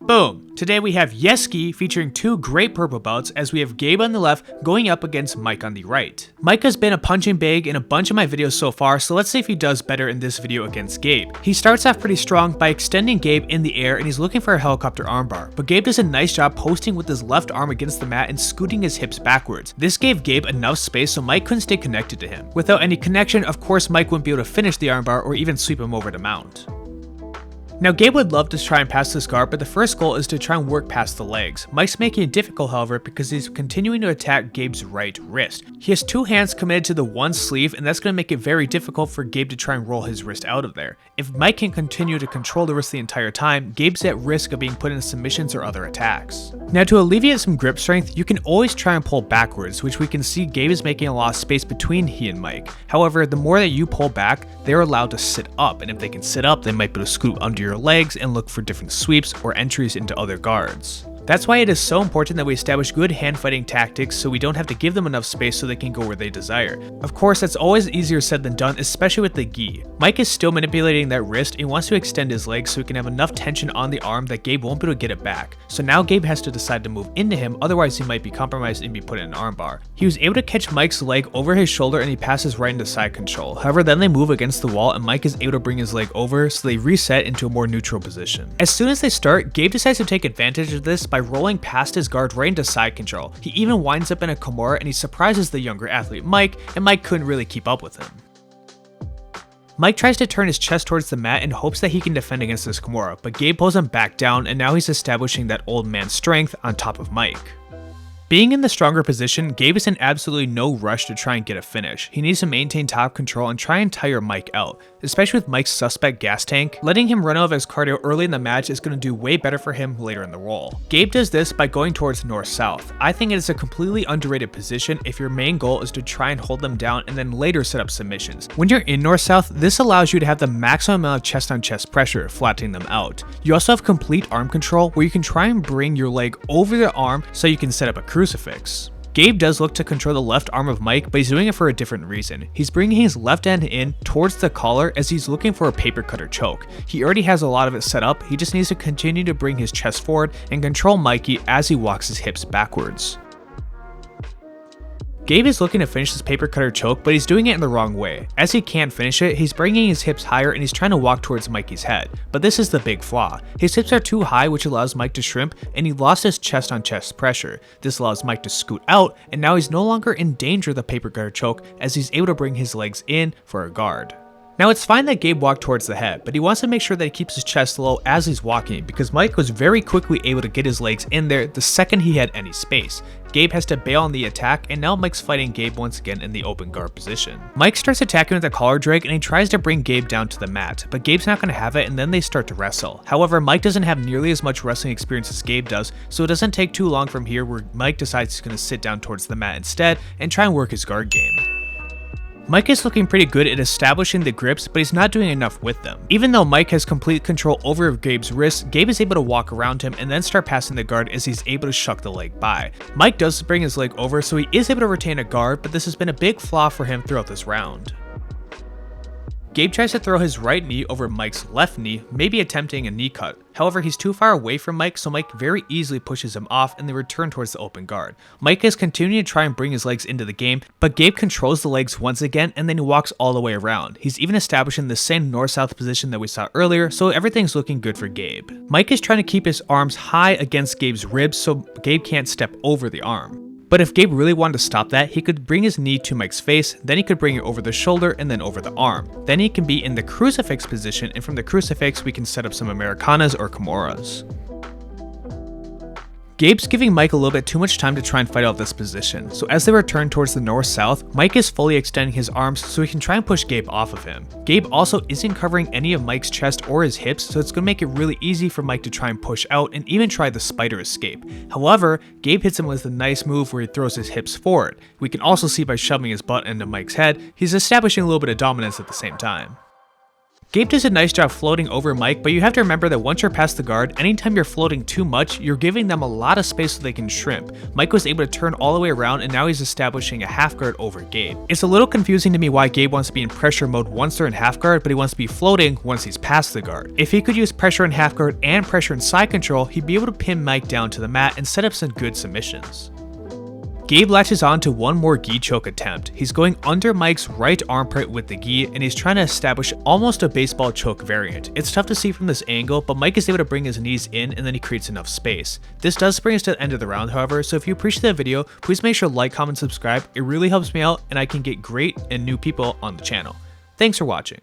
Boom! Today we have Yeski featuring two great purple belts as we have Gabe on the left going up against Mike on the right. Mike has been a punching bag in a bunch of my videos so far, so let's see if he does better in this video against Gabe. He starts off pretty strong by extending Gabe in the air and he's looking for a helicopter armbar, but Gabe does a nice job posting with his left arm against the mat and scooting his hips backwards. This gave Gabe enough space so Mike couldn't stay connected to him. Without any connection, of course Mike wouldn't be able to finish the armbar or even sweep him over the mount. Now Gabe would love to try and pass this guard, but the first goal is to try and work past the legs. Mike's making it difficult however because he's continuing to attack Gabe's right wrist. He has two hands committed to the one sleeve and that's going to make it very difficult for Gabe to try and roll his wrist out of there. If Mike can continue to control the wrist the entire time, Gabe's at risk of being put into submissions or other attacks. Now to alleviate some grip strength, you can always try and pull backwards, which we can see Gabe is making a lot of space between he and Mike. However, the more that you pull back, they're allowed to sit up, and if they can sit up, they might be able to scoot under your legs and look for different sweeps or entries into other guards. That's why it is so important that we establish good hand fighting tactics so we don't have to give them enough space so they can go where they desire. Of course, that's always easier said than done, especially with the gi. Mike is still manipulating that wrist and he wants to extend his leg so he can have enough tension on the arm that Gabe won't be able to get it back. So now Gabe has to decide to move into him, otherwise he might be compromised and be put in an armbar. He was able to catch Mike's leg over his shoulder and he passes right into side control. However, then they move against the wall and Mike is able to bring his leg over, so they reset into a more neutral position. As soon as they start, Gabe decides to take advantage of this by rolling past his guard right into side control. He even winds up in a Kimura and he surprises the younger athlete Mike, and Mike couldn't really keep up with him. Mike tries to turn his chest towards the mat in hopes that he can defend against this Kimura, but Gabe pulls him back down and now he's establishing that old man strength on top of Mike. Being in the stronger position, Gabe is in absolutely no rush to try and get a finish. He needs to maintain top control and try and tire Mike out, especially with Mike's suspect gas tank. Letting him run out of his cardio early in the match is going to do way better for him later in the roll. Gabe does this by going towards north-south. I think it is a completely underrated position if your main goal is to try and hold them down and then later set up submissions. When you're in north-south, this allows you to have the maximum amount of chest-on-chest pressure, flattening them out. You also have complete arm control where you can try and bring your leg over the arm so you can set up a crucifix. Gabe does look to control the left arm of Mike, but he's doing it for a different reason. He's bringing his left hand in towards the collar as he's looking for a paper cutter choke. He already has a lot of it set up, he just needs to continue to bring his chest forward and control Mikey as he walks his hips backwards. Gabe is looking to finish this paper cutter choke, but he's doing it in the wrong way. As he can't finish it, he's bringing his hips higher and he's trying to walk towards Mikey's head. But this is the big flaw. His hips are too high, which allows Mike to shrimp, and he lost his chest on chest pressure. This allows Mike to scoot out, and now he's no longer in danger of the paper cutter choke as he's able to bring his legs in for a guard. Now it's fine that Gabe walked towards the head, but he wants to make sure that he keeps his chest low as he's walking because Mike was very quickly able to get his legs in there the second he had any space. Gabe has to bail on the attack, and now Mike's fighting Gabe once again in the open guard position. Mike starts attacking with a collar drag and he tries to bring Gabe down to the mat, but Gabe's not going to have it and then they start to wrestle. However, Mike doesn't have nearly as much wrestling experience as Gabe does, so it doesn't take too long from here where Mike decides he's going to sit down towards the mat instead and try and work his guard game. Mike is looking pretty good at establishing the grips, but he's not doing enough with them. Even though Mike has complete control over Gabe's wrist, Gabe is able to walk around him and then start passing the guard as he's able to shuck the leg by. Mike does bring his leg over, so he is able to retain a guard, but this has been a big flaw for him throughout this round. Gabe tries to throw his right knee over Mike's left knee, maybe attempting a knee cut. However, he's too far away from Mike, so Mike very easily pushes him off and they return towards the open guard. Mike is continuing to try and bring his legs into the game, but Gabe controls the legs once again and then he walks all the way around. He's even establishing the same north-south position that we saw earlier, so everything's looking good for Gabe. Mike is trying to keep his arms high against Gabe's ribs so Gabe can't step over the arm. But if Gabe really wanted to stop that, he could bring his knee to Mike's face, then he could bring it over the shoulder and then over the arm. Then he can be in the crucifix position, and from the crucifix we can set up some Americanas or Kimuras. Gabe's giving Mike a little bit too much time to try and fight out this position, so as they return towards the north-south, Mike is fully extending his arms so he can try and push Gabe off of him. Gabe also isn't covering any of Mike's chest or his hips, so it's going to make it really easy for Mike to try and push out and even try the spider escape. However, Gabe hits him with a nice move where he throws his hips forward. We can also see by shoving his butt into Mike's head, he's establishing a little bit of dominance at the same time. Gabe does a nice job floating over Mike, but you have to remember that once you're past the guard, anytime you're floating too much, you're giving them a lot of space so they can shrimp. Mike was able to turn all the way around, and now he's establishing a half guard over Gabe. It's a little confusing to me why Gabe wants to be in pressure mode once they're in half guard, but he wants to be floating once he's past the guard. If he could use pressure in half guard and pressure in side control, he'd be able to pin Mike down to the mat and set up some good submissions. Gabe latches on to one more gi choke attempt. He's going under Mike's right armpit with the gi, and he's trying to establish almost a baseball choke variant. It's tough to see from this angle, but Mike is able to bring his knees in and then he creates enough space. This does bring us to the end of the round, however, so if you appreciate the video, please make sure to like, comment, subscribe. It really helps me out and I can get great and new people on the channel. Thanks for watching.